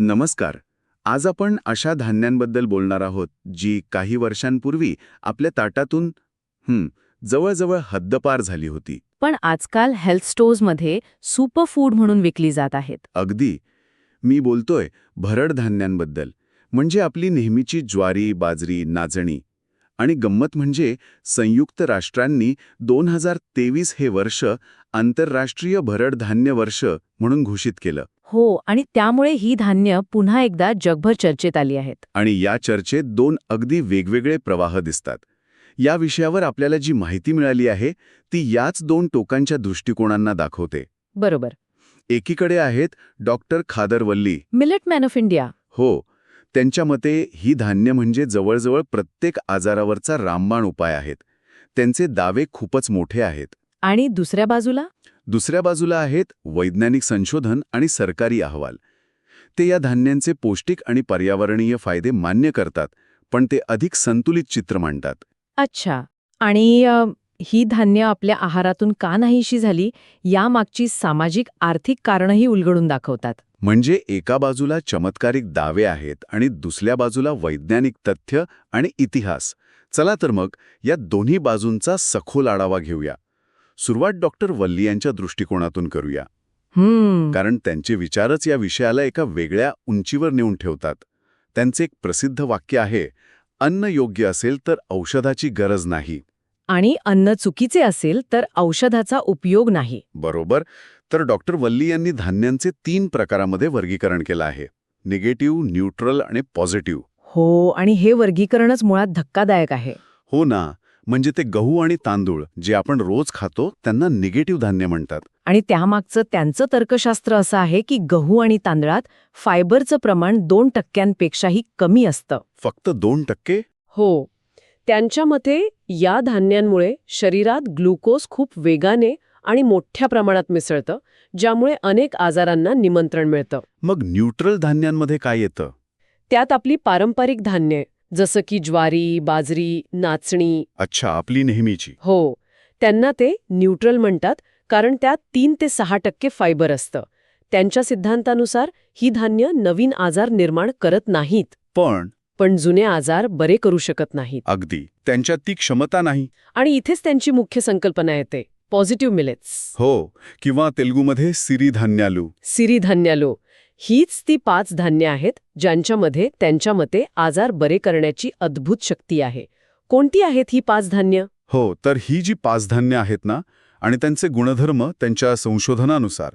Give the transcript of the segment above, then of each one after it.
नमस्कार. आज आपण अशा धान्यांबद्दल बोलणार आहोत जी काही वर्षांपूर्वी आपल्या ताटातून जवळजवळ हद्दपार झाली होती. पण आजकाल हेल्थ स्टोअर्समध्ये सुपर फूड म्हणून विकली जात आहेत. अगदी. मी बोलतोय भरड धान्यांबद्दल, म्हणजे आपली नेहमीची ज्वारी, बाजरी, नाचणी. आणि गंमत म्हणजे संयुक्त राष्ट्रांनी 2023 हे वर्ष आंतरराष्ट्रीय भरड धान्य वर्ष म्हणून घोषित केलं. हो, आणि त्यामुळे ही धान्य पुन्हा एकदा जगभर चर्चेत आली आहेत. आणि या चर्चेत दोन अगदी वेगवेगळे प्रवाह दिसतात. या विषयावर आपल्याला जी माहिती मिळाली आहे ती याच दोन टोकांच्या दृष्टिकोनांना दाखवते. बरोबर. एकीकडे आहेत डॉक्टर खादर वल्ली. Millet man of India. हो, त्यांच्या मते ही धान्य म्हणजे जवळजवळ प्रत्येक आजारावरचा रामबाण उपाय आहेत. त्यांचे दावे खूपच मोठे आहेत. आणि दुसऱ्या बाजूला आहेत वैज्ञानिक संशोधन आणि सरकारी अहवाल. ते या धान्यांचे पौष्टिक आणि पर्यावरणीय फायदे मान्य करतात, पण ते अधिक संतुलित चित्र मांडतात. अच्छा. आणि ही धान्य आपल्या आहारातून का नाहीशी झाली यामागची सामाजिक आर्थिक कारणंही उलगडून दाखवतात. म्हणजे एका बाजूला चमत्कारिक दावे आहेत आणि दुसऱ्या बाजूला वैज्ञानिक तथ्य आणि इतिहास. चला तर मग या दोन्ही बाजूंचा सखोल आढावा घेऊया. सुरुवात डॉक्टर वल्ली यांच्या दृष्टिकोनातून करूया. कारण त्यांचे विचारच या विषयाला एका वेगळ्या उंचीवर नेऊन ठेवतात. त्यांचे एक प्रसिद्ध वाक्य आहे, अन्न योग्य असेल तर औषधाची गरज नाही. आणि अन्न चुकीचे असेल तर औषधाचा उपयोग नाही. बरोबर. तर डॉक्टर वल्ली यांनी धान्यांचे 3 प्रकारामध्ये वर्गीकरण केलं आहे: निगेटिव्ह, न्यूट्रल आणि पॉझिटिव्ह. हो, आणि हे वर्गीकरणच मुळात धक्कादायक आहे. हो ना. म्हणजे ते गहू आणि तांदूळ जे आपण रोज खातो त्यांना निगेटिव्ह धान्य म्हणतात. आणि त्यामागचं त्यांचं तर्कशास्त्र असं आहे की गहू आणि तांदळात फायबरचं प्रमाण 2% कमी असतं. फक्त 2%? हो. त्यांच्या मते या धान्यांमुळे शरीरात ग्लुकोज खूप वेगाने आणि मोठ्या प्रमाणात मिसळतं, ज्यामुळे अनेक आजारांना निमंत्रण मिळतं. मग न्यूट्रल धान्यांमध्ये काय येतं? त्यात आपली पारंपरिक धान्ये जसं की ज्वारी, बाजरी, नाचणी. अच्छा, आपली नेहमीची. हो, त्यांना ते न्यूट्रल म्हणतात कारण त्यात 3 ते 6% फायबर असतं. त्यांच्या सिद्धांतानुसार ही धान्य नवीन आजार निर्माण करत नाहीत, पण जुने आजार बरे करू शकत नाहीत. अगदी. त्यांच्यात ती क्षमता नाही. आणि इथेच त्यांची मुख्य संकल्पना येते, पॉझिटिव्ह मिलेट्स. हो, किंवा तेलुगूमध्ये सिरीधान्यालू. सिरीधान्यालो. हीच ती 5 धान्य आहेत ज्यांच्यामध्ये त्यांच्या मते आजार बरे करण्याची अद्भुत शक्ती आहे. कोणती आहेत ही 5 धान्य? हो, तर ही जी 5 धान्य आहेत ना, आणि त्यांचे गुणधर्म त्यांच्या संशोधनानुसार,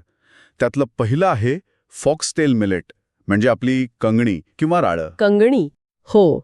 त्यातलं पहिलं आहे फॉक्सटेल मिलेट, म्हणजे आपली कंगणी किंवा राळं. कंगणी. हो,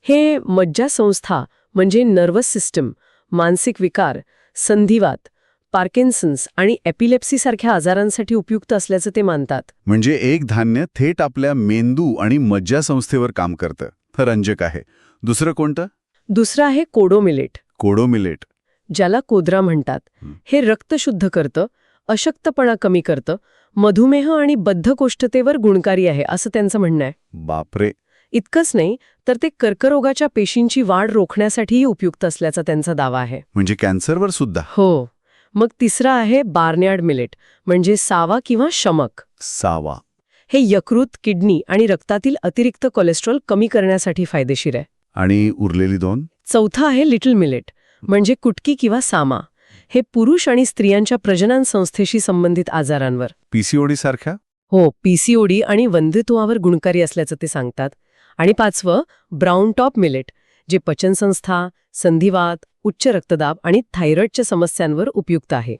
हे मज्जासंस्था म्हणजे नर्वस सिस्टम, मानसिक विकार, संधिवात, पार्किन्सन्स आणि एपिलेप्सी सारख्या आजारांसाठी उपयुक्त असल्याचं ते मानतात. म्हणजे एक धान्य थेट आपल्या मेंदू आणि मज्जासंस्थेवर काम करतं. रंजक आहे. दुसरं कोणतं? दुसरं आहे कोडो मिलेट. कोडो मिलेट. ज्याला कोद्रा म्हणतात. हे रक्त शुद्ध करतं, अशक्तपणा कमी करतं, मधुमेह आणि बद्धकोष्ठतेवर गुणकारी आहे असं त्यांचं म्हणणं आहे. बापरे. इतकंच नाही तर ते कर्करोगाच्या पेशींची वाढ रोखण्यासाठीही उपयुक्त असल्याचा त्यांचा दावा आहे. म्हणजे कॅन्सरवर सुद्धा? हो. मग तिसरा आहे बार्नयार्ड मिलेट, म्हणजे सावा किंवा शमक. सावा. हे यकृत, किडनी आणि रक्तातील अतिरिक्त कोलेस्ट्रॉल कमी करण्यासाठी फायदेशीर आहे. आणि उरलेली 2? चौथा आहे लिटल मिलेट, म्हणजे कुटकी किंवा सामा. हे पुरुष आणि स्त्रियांच्या प्रजनन संस्थेशी संबंधित आजारांवर, पीसीओडी सारख्या? हो, पीसीओडी आणि वंध्यत्वावर गुणकारी असल्याचं ते सांगतात. आणि 5वं ब्राऊन टॉप मिलेट, जे पचनसंस्था, संधिवात, उच्च रक्तदाब आणि थायरॉइडच्या समस्यांवर उपयुक्त आहे.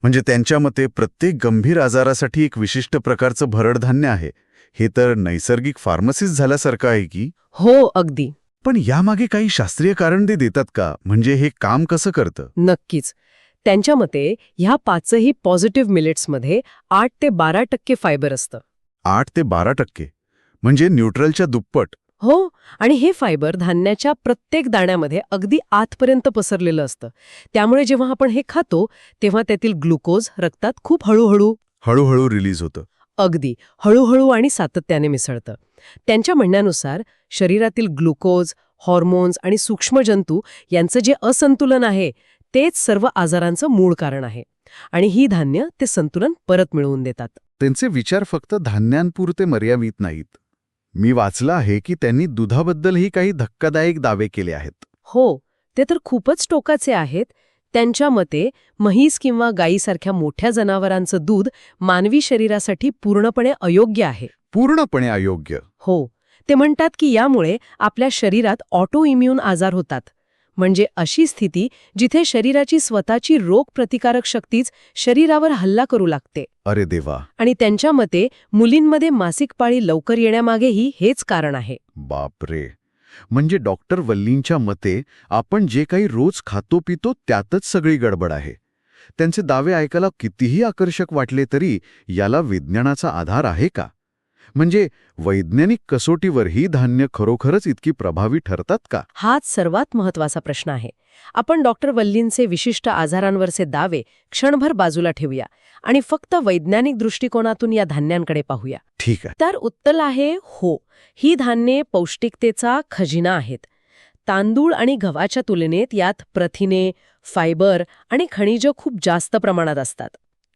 म्हणजे त्यांच्या मते प्रत्येक गंभीर आजारासाठी एक विशिष्ट प्रकारचं भरड धान्य आहे. हे तर नैसर्गिक फार्मसिस्ट झाल्यासारखं आहे की? हो, अगदी. पण यामागे काही शास्त्रीय कारण ते देतात का? म्हणजे हे काम कसं करतं? नक्कीच. त्यांच्या मते ह्या 5ही पॉझिटिव्ह मिलेट्समध्ये 8 ते 12% फायबर असतं. 8 ते 12%? म्हणजे न्यूट्रलच्या दुप्पट. हो, आणि हे फायबर धान्याच्या प्रत्येक दाण्यामध्ये अगदी आतपर्यंत पसरलेलं असतं. त्यामुळे जेव्हा आपण हे खातो तेव्हा त्यातील ग्लुकोज रक्तात खूप हळूहळू रिलीज होतं. अगदी हळूहळू आणि सातत्याने मिसळतं. त्यांच्या म्हणण्यानुसार शरीरातील ग्लुकोज, हॉर्मोन्स आणि सूक्ष्मजंतू यांचं जे असंतुलन आहे तेच सर्व आजारांचं मूळ कारण आहे. आणि ही धान्य ते संतुलन परत मिळवून देतात. त्यांचे विचार फक्त धान्यांपुरते मर्यादित नाहीत. मी वाचलं आहे की त्यांनी दुधाबद्दलही काही धक्कादायक दावे केले आहेत. हो, ते तर खूपच टोकाचे आहेत. त्यांच्या मते म्हैस किंवा गायीसारख्या मोठ्या जनावरांचं दूध मानवी शरीरासाठी पूर्णपणे अयोग्य आहे. पूर्णपणे अयोग्य. हो, ते म्हणतात की यामुळे आपल्या शरीरात ऑटो इम्यून आजार होतात. म्हणजे अशी स्थिती जिथे शरीराची स्वतःची रोगप्रतिकारक शक्तीच शरीरावर हल्ला करू लागते. अरे देवा. आणि त्यांच्या मते मुलींमध्ये मासिक पाळी लवकर येण्यामागेही हेच कारण आहे. बापरे. म्हणजे डॉक्टर वल्लींच्या मते आपण जे काही रोज खातो पितो त्यातच सगळी गडबड आहे. त्यांचे दावे ऐकायला कितीही आकर्षक वाटले तरी याला विज्ञानाचा आधार आहे का? म्हणजे वैज्ञानिक कसोटीवर ही धान्य खरोखरच इतकी प्रभावी ठरतात का? हाच सर्वात महत्वाचा प्रश्न आहे. आपण डॉक्टर वल्लींचे विशिष्ट आजारांवरचे दावे क्षणभर बाजूला ठेवूया आणि फक्त वैज्ञानिक दृष्टिकोनातून या धान्यांकडे पाहूया. ठीक आहे. तर उत्तर आहे हो, ही धान्ये पौष्टिकतेचा खजिना आहेत. तांदूळ आणि गव्हाच्या तुलनेत यात प्रथिने, फायबर आणि खनिजं खूप जास्त प्रमाणात असतात.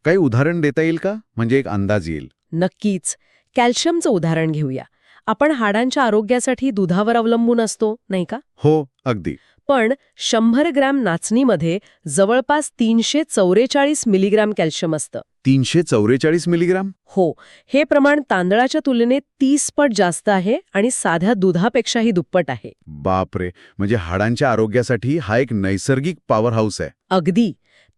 काही उदाहरण देता येईल का? म्हणजे एक अंदाज येईल. नक्कीच. कॅल्शियमचं उदाहरण घेऊया. आपण हाडांच्या आरोग्यासाठी दुधावर अवलंबून असतो, नाही का? हो, अगदी. पण 100 ग्रॅम नाचणीमध्ये जवळपास 344 मिलीग्रॅम कॅल्शियम असतं. 344 मिलीग्राम? हो, हे प्रमाण तांदळाच्या तुलनेत 30 पट जास्त आहे आणि साध्या दुधापेक्षाही दुप्पट आहे. बापरे. म्हणजे हाडांच्या आरोग्यासाठी हा एक नैसर्गिक पॉवर हाऊस आहे. अगदी.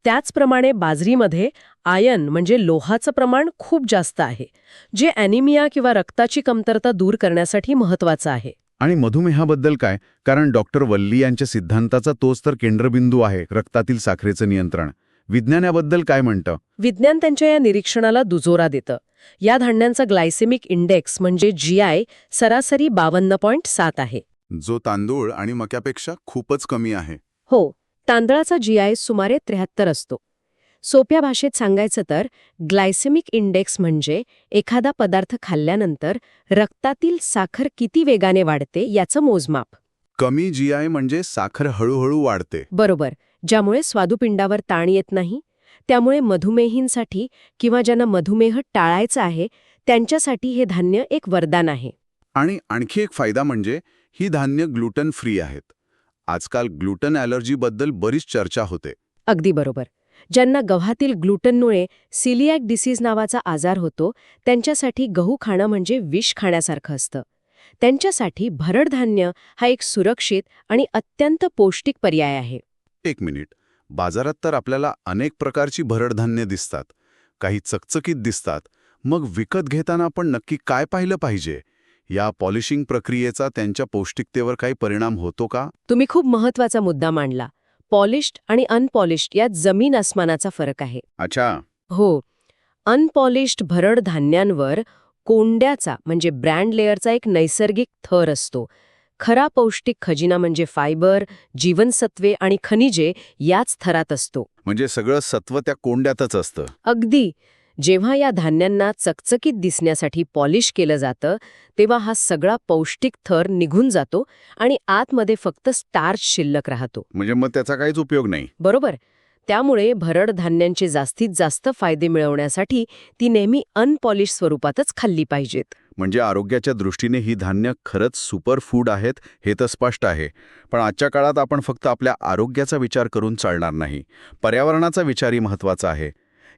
त्याचप्रमाणे बाजरीमध्ये आयर्न म्हणजे लोहाचं प्रमाण खूप जास्त आहे, जे ॲनिमिया किंवा रक्ताची कमतरता दूर करण्यासाठी महत्वाचं आहे. आणि मधुमेहाबद्दल काय? कारण डॉक्टर वल्ली यांच्या सिद्धांताचा तोच तर केंद्रबिंदू आहे, रक्तातील साखरेचं नियंत्रण. विज्ञान याबद्दल काय म्हणतं? विज्ञान त्यांच्या या निरीक्षणाला दुजोरा देतं. या धान्यांचा ग्लायसेमिक इंडेक्स म्हणजे GI सरासरी 52.7 आहे. जो तांदूळ आणि मक्यापेक्षा खूपच कमी आहे. हो, तांदळाचा GI सुमारे 73 असतो. सोप्या भाषेत सांगायचं तर ग्लायसेमिक इंडेक्स म्हणजे एखादा पदार्थ खाल्ल्यानंतर रक्तातील साखर किती वेगाने वाढते याचं मोजमाप. कमी GI म्हणजे साखर हळूहळू वाढते. बरोबर, ज्यामुळे स्वादुपिंडावर ताण येत नाही. त्यामुळे मधुमेहींसाठी किंवा ज्यांना मधुमेह टाळायचा आहे त्यांच्यासाठी हे धान्य एक वरदान आहे. आणि आणखी एक फायदा म्हणजे ही धान्य ग्लुटन फ्री आहेत. आजकाल ग्लुटन ॲलर्जीबद्दल बरीच चर्चा होते. अगदी बरोबर. ज्यांना गव्हातील ग्लुटनमुळे सिलिॲक डिसीज नावाचा आजार होतो त्यांच्यासाठी गहू खाणं म्हणजे विष खाण्यासारखं असतं. त्यांच्यासाठी भरड धान्य हा एक सुरक्षित आणि अत्यंत पौष्टिक पर्याय आहे. एक मिनिट. बाजारात तर आपल्याला अनेक प्रकारची भरड धान्य दिसतात. काही चकचकीत दिसतात. मग विकत घेताना आपण नक्की काय पाहिलं पाहिजे? या पॉलिशिंग प्रक्रियेचा त्यांच्या पौष्टिकतेवर काही परिणाम होतो का? तुम्ही खूप महत्वाचा मुद्दा मांडला. पॉलिश्ड आणि अनपॉलिश्ड यात जमीन आसमानाचा फरक आहे. अच्छा. हो, अनपॉलिश्ड भरड धान्यांवर कोंड्याचा म्हणजे ब्रँड लेअरचा एक नैसर्गिक थर असतो. खरा पौष्टिक खजिना म्हणजे फायबर, जीवनसत्वे आणि खनिजे याच थरात असतो. म्हणजे सगळं सत्व त्या कोंड्यातच असतं. अगदी. जेव्हा या धान्यांना चकचकीत दिसण्यासाठी पॉलिश केलं जातं तेव्हा हा सगळा पौष्टिक थर निघून जातो आणि आतमध्ये फक्त स्टार्च शिल्लक राहतो. म्हणजे मग त्याचा काहीच उपयोग नाही. बरोबर. त्यामुळे भरड धान्यांचे जास्तीत जास्त फायदे मिळवण्यासाठी ती नेहमी अनपॉलिश स्वरूपातच खाल्ली पाहिजेत. म्हणजे आरोग्याच्या दृष्टीने ही धान्य खरंच सुपर फूड आहेत हे तर स्पष्ट आहे. पण आजच्या काळात आपण फक्त आपल्या आरोग्याचा विचार करून चालणार नाही. पर्यावरणाचा विचारही महत्त्वाचा आहे.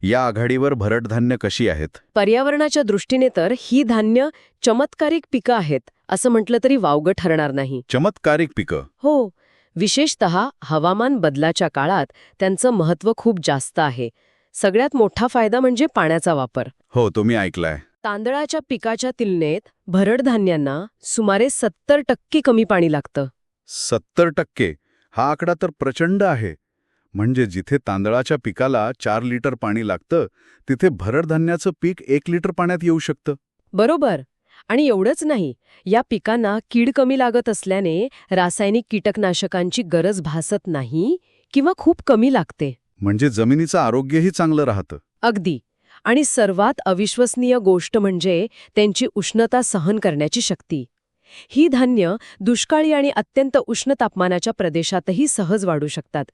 या आघाडीवर भरड धान्य कशी आहेत? पर्यावरणाच्या दृष्टीने तर ही धान्य चमत्कारिक पिकं आहेत असं म्हटलं तरी वावगं ठरणार नाही. चमत्कारिक पिकं? हो. विशेषतः हवामान बदलाच्या काळात त्यांचं महत्त्व खूप जास्त आहे. सगळ्यात मोठा फायदा म्हणजे पाण्याचा वापर. हो, तो मी ऐकलाय. तांदळाच्या पिकाच्या तुलनेत भरड धान्यांना सुमारे 70% कमी पाणी लागतं. 70%? हा आकडा तर प्रचंड आहे. म्हणजे जिथे तांदळाच्या पिकाला 4 लिटर पाणी लागतं तिथे भरड धान्याचं पीक 1 लिटर पाण्यात येऊ शकतं. बरोबर. आणि एवढंच नाही, या पिकांना कीड कमी लागत असल्याने रासायनिक कीटकनाशकांची गरज भासत नाही किंवा खूप कमी लागते. म्हणजे जमिनीचं आरोग्यही चांगलं राहतं. अगदी. आणि सर्वात अविश्वसनीय गोष्ट म्हणजे त्यांची उष्णता सहन करण्याची शक्ती. ही धान्य दुष्काळी आणि अत्यंत उष्ण तापमानाच्या प्रदेशातही सहज वाढू शकतात.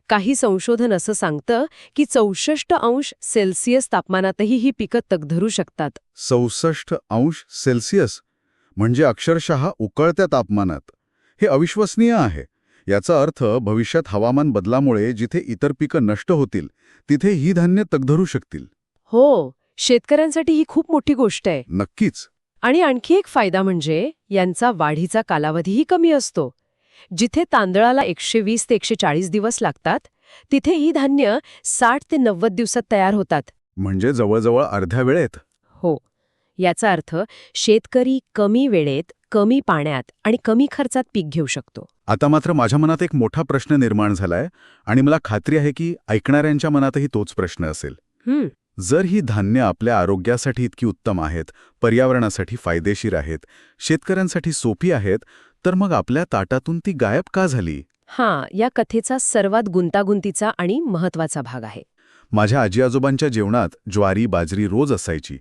काही संशोधन असं सांगतं की 64°C तापमानातही ही पिकं तग धरू शकतात. 64°C म्हणजे अक्षरशः उकळत्या तापमानात. हे अविश्वसनीय आहे. याचा अर्थ भविष्यात हवामान बदलामुळे जिथे इतर पिकं नष्ट होतील तिथे ही धान्य तग शकतील. हो, शेतकऱ्यांसाठी ही खूप मोठी गोष्ट आहे. नक्कीच. आणि आणखी एक फायदा म्हणजे यांचा वाढीचा कालावधीही कमी असतो. जिथे तांदळाला 120 ते 140 दिवस लागतात, तिथे ही धान्य 60 ते 90 दिवसात तयार होतात. म्हणजे जवळजवळ अर्ध्या वेळेत. हो. याचा अर्थ शेतकरी कमी वेळेत, कमी पाण्यात आणि कमी खर्चात पीक घेऊ शकतो. आता मात्र माझ्या मनात एक मोठा प्रश्न निर्माण झालाय आणि मला खात्री आहे की ऐकणाऱ्यांच्या मनातही तोच प्रश्न असेल. जर ही धान्य आपल्या आरोग्यासाठी इतकी उत्तम आहेत, पर्यावरणासाठी फायदेशीर आहेत, शेतकऱ्यांसाठी सोपी आहेत, तर मग आपल्या ताटातून ती गायब का झाली? या कथेचा सर्वात गुंतागुंतीचा आणि महत्वाचा भाग आहे. माझ्या आजी-आजोबांच्या जेवणात ज्वारी, बाजरी रोज असायची,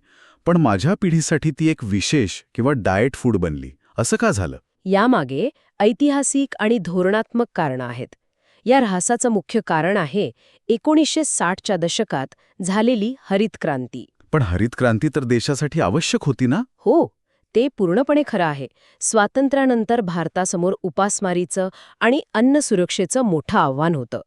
पण माझ्या पिढीसाठी ती एक विशेष किंवा डाएट फूड बनली. असं का झालं? यामागे ऐतिहासिक आणि धोरणात्मक कारणं आहेत. या ऱ्हासाचं मुख्य कारण आहे 1960च्या दशकात झालेली हरित क्रांती. पण हरित क्रांती तर देशासाठी आवश्यक होती ना? हो, ते पूर्णपणे खरं आहे. स्वातंत्र्यानंतर भारतासमोर उपासमारीचं आणि अन्न सुरक्षेचं मोठं आव्हान होतं.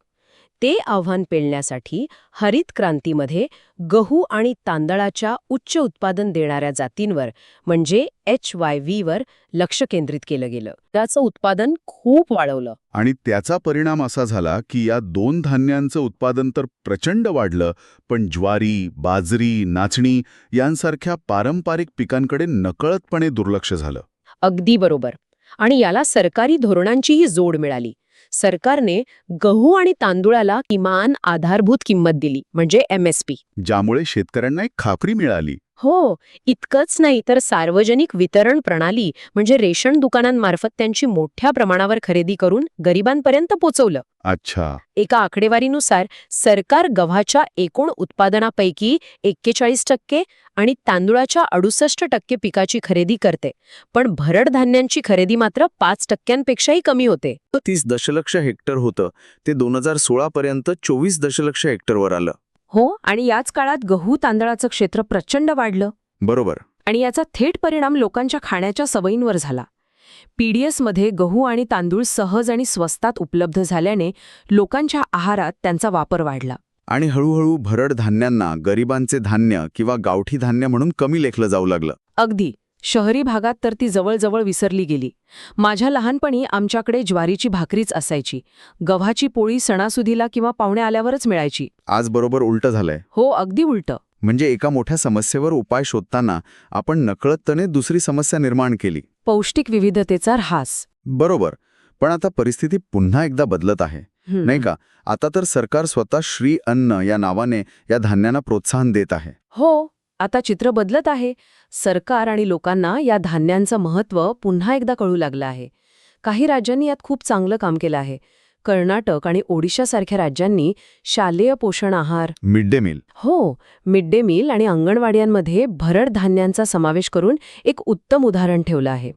ते आव्हान पेलण्यासाठी हरित क्रांतीमध्ये गहू आणि तांदळाच्या उच्च उत्पादन देणाऱ्या जातींवर म्हणजे HYVवर लक्ष केंद्रित केलं गेलं. त्याचं उत्पादन खूप वाढवलं. आणि त्याचा परिणाम असा झाला की या दोन धान्यांचं उत्पादन तर प्रचंड वाढलं, पण ज्वारी, बाजरी, नाचणी यांसारख्या पारंपरिक पिकांकडे नकळतपणे दुर्लक्ष झालं. अगदी बरोबर. आणि याला सरकारी धोरणांचीही जोड मिळाली. सरकारने गहू आणि तांदूळाला किमान आधारभूत किंमत दिली म्हणजे MSP. ज्यामुळे शेतकऱ्यांना एक खात्री मिळाली. हो, इतकंच नाही तर सार्वजनिक वितरण प्रणाली म्हणजे रेशन दुकानांमार्फत त्यांची मोठ्या प्रमाणावर खरेदी करून गरिबांपर्यंत पोचवलं. अच्छा. एका आकडेवारीनुसार सरकार गव्हाच्या एकूण उत्पादनापैकी 41% आणि तांदूळाच्या 68% पिकाची खरेदी करते, पण भरड धान्यांची खरेदी मात्र 5%पेक्षाही कमी होते. 30 दशलक्ष हेक्टर होतं ते 2016 पर्यंत 24 दशलक्ष हेक्टरवर आलं. हो, आणि याच काळात गहू तांदळाचं क्षेत्र प्रचंड वाढलं. बरोबर. आणि याचा थेट परिणाम लोकांच्या खाण्याच्या सवयींवर झाला. PDSमध्ये गहू आणि तांदूळ सहज आणि स्वस्तात उपलब्ध झाल्याने लोकांच्या आहारात त्यांचा वापर वाढला. आणि हळूहळू भरड धान्यांना गरिबांचे धान्य किंवा गावठी धान्य म्हणून कमी लेखलं जाऊ लागलं. अगदी. शहरी भागात तर ती जवळजवळ विसरली गेली. माझ्या लहानपणी आमच्याकडे ज्वारीची भाकरीच असायची. गव्हाची पोळी सणासुदीला किंवा पाहुणे आल्यावरच मिळायची. आज बरोबर उलटं झालंय. हो, अगदी उलटं. म्हणजे एका मोठ्या समस्येवर उपाय शोधताना आपण नकळतपणे दुसरी समस्या निर्माण केली. पौष्टिक विविधतेचा ऱ्हास. बरोबर. पण आता परिस्थिती पुन्हा एकदा बदलत आहे, नाही का? आता तर सरकार स्वतः श्री अन्न या नावाने या धान्यांना प्रोत्साहन देत आहे. हो, आता चित्र बदलत आहे. सरकार आणि लोकांना या धान्यांचं महत्त्व पुन्हा एकदा कळू लागलं आहे. काही राज्यांनी यात खूप चांगलं काम केलं आहे. कर्नाटक आणि ओडिशासारख्या राज्यांनी शालेय पोषण आहार, mid day meal, mid day meal आणि अंगणवाड्यांमध्ये भरड धान्यांचा समावेश करून एक उत्तम उदाहरण ठेवलं आहे.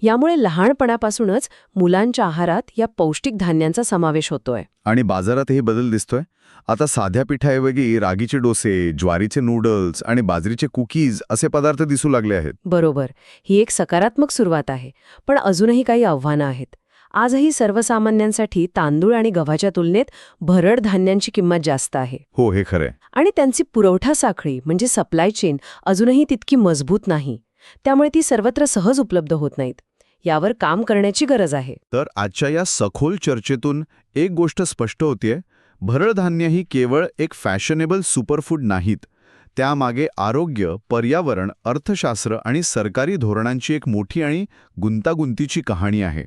यामुळे लहानपणापासूनच मुलांच्या आहारात या पौष्टिक धान्यांचा समावेश होतोय. आणि बाजारातही बदल दिसतोय. आता साध्या पिठाऐवजी रागीचे डोसे, ज्वारीचे नूडल्स आणि बाजरीचे कुकीज असे पदार्थ दिसू लागले आहेत. बरोबर. ही एक सकारात्मक सुरुवात आहे. पण अजूनही काही आव्हानं आहेत. आजही सर्वसामान्यांसाठी तांदूळ आणि गव्हाच्या तुलनेत भरड धान्यांची किंमत जास्त आहे. हो, हे खरंय. आणि त्यांची पुरवठा साखळी म्हणजे सप्लाय चेन अजूनही तितकी मजबूत नाही. त्यामुळे ती सर्वत्र सहज उपलब्ध होत नाहीत. यावर काम करण्याची गरज आहे. तर आजच्या या सखोल चर्चेतून एक गोष्ट स्पष्ट होतीये, भरड धान्य ही केवळ एक फॅशनेबल सुपरफूड नाहीत. त्यामागे आरोग्य, पर्यावरण, अर्थशास्त्र आणि सरकारी धोरणांची एक मोठी आणि गुंतागुंतीची कहाणी आहे.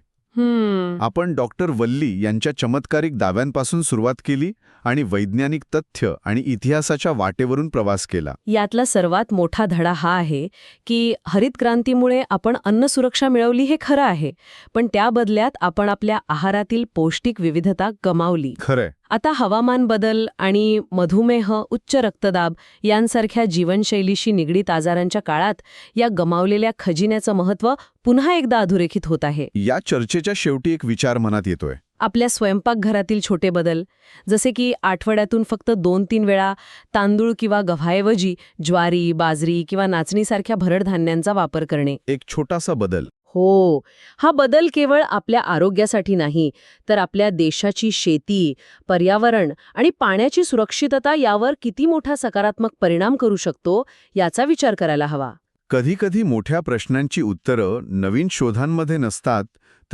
आपण डॉक्टर वल्ली यांच्या चमत्कारिक दाव्यांपासून सुरुवात केली आणि वैज्ञानिक तथ्य आणि इतिहासाच्या वाटेवरून प्रवास केला. यातला सर्वात मोठा धडा हा आहे की हरित क्रांतीमुळे आपण अन्न सुरक्षा मिळवली हे खरं आहे, पण त्या बदल्यात आपण आपल्या आहारातील पौष्टिक विविधता गमावली. खरंय. आता हवामान बदल आणि मधुमेह, उच्च रक्तदाब यांसारख्या जीवनशैलीशी निगडीत आजारांच्या काळात या गमावलेल्या खजिन्याचं महत्त्व पुन्हा एकदा अधोरेखित होत आहे. या चर्चेच्या शेवटी एक विचार मनात येतोय. आपल्या स्वयंपाकघरातील छोटे बदल, जसे की आठवड्यातून फक्त 2-3 वेळा तांदूळ किंवा गव्हाऐवजी ज्वारी, बाजरी किंवा नाचणीसारख्या भरड धान्यांचा वापर करणे. एक छोटासा बदल. हो, हा बदल केवळ आपल्या आरोग्यासाठी नाही, तर आपल्या देशाची शेती, पर्यावरण आणि पाण्याची सुरक्षितता यावर किती मोठा सकारात्मक परिणाम करू शकतो याचा विचार करायला हवा. कधीकधी मोठ्या प्रश्नांची उत्तरं नवीन शोधांमध्ये नसतात,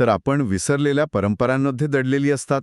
तर आपण विसरलेल्या परंपरांमध्ये दडलेली असतात.